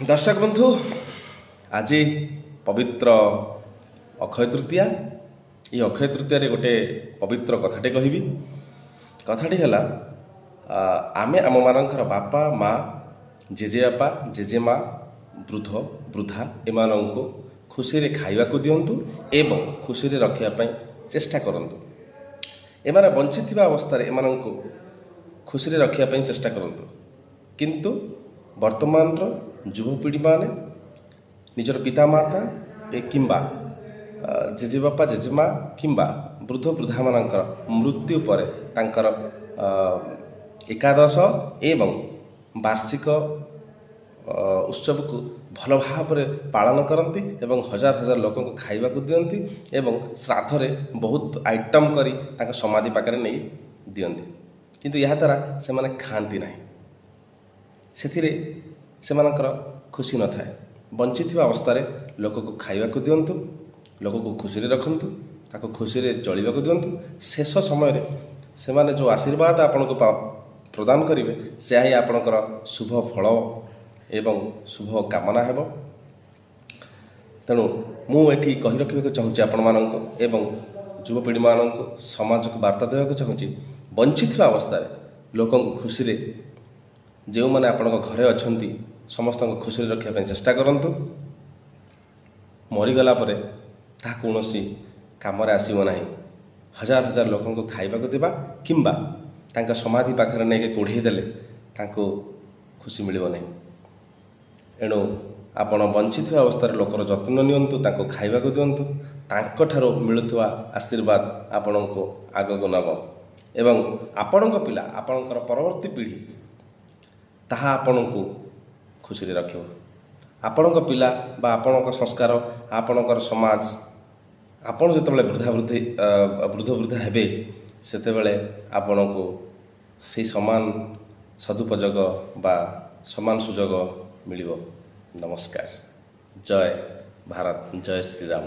दर्शक बंधु आज पवित्र अक्षय तृतीया। ये अक्षय तृतीय गोटे पवित्र कथाटे कहबी। कथाटी है आमे आम मानकर बापा माँ जेजेबापा जेजेमा वृद्ध वृद्धा एमानंको खुशी रे खाइबा को दियंतु एवं खुशी रे रखिया चेष्टा करंतु। एमाने बंची अवस्था एमानंको खुशी रे रखिया चेष्टा करंतु। किंतु वर्तमान युवपीढ़ी माने निजर पिता माता किंबा जेजेबापा जेजेमा किंबा वृद्ध वृद्धा मानकर मृत्यु पर तांकर एकादश एवं वार्षिक उत्सव को भल भाव पालन करती एवं हजार हजार लोक खाइबा को दियंती एवं श्राद्ध रे बहुत आइटम करी तांका समाधि पाखरे नहीं दियंती। किंतु यह द्वारा से माने खाती नहीं, सेथिरे सेमानकर खुशी न थाए। बंची अवस्था लोक को खाइबा को दियंतु, लोक को खुशी रखंतु, ताको खुशी रे चलिबा को दियंतु। शेष समय रे सेमाने जो आशीर्वाद आपन को प्रदान करिवे से ही आपनकर शुभ फल एवं शुभ कामना हेबो। तेणु मु एठी कहि रखिबा चाहूँगी आपण मानक एवं युवपीढ़ी मानक समाज को वार्ता देवा चाहूँगी। बंची अवस्था लोक खुशी रे जो मैंने आपण घरे अच्छा समस्त खुशी रखा चेष्टा करंतु। मरीगला कौन कम आसब ना। हजार हजार लोक खाइबा को देवा किंबा तांका समाधि पाखरे नहीं कोढ़े देले तांको खुशी मिलिबो नहीं। एणु आपण बंची अवस्था लोकर जत्न नियंतु, तांको खाइबा को दियंतु, तांको ठारो मिलुथुवा आशीर्वाद आपणको आगको नब एवं आपणक पिला आपणकर परवर्ती पीढ़ी ताहा आपणको खुशी रे रखिबो। आपणक पिला बा आपणक संस्कार आपणकर समाज आपण जेतेबेले वृद्ध वृद्धा हेबे सेतेबेले आपणको से समान सदुपयोग बा समान सुजोग मिलिबो। नमस्कार। जय भारत, जय श्री राम।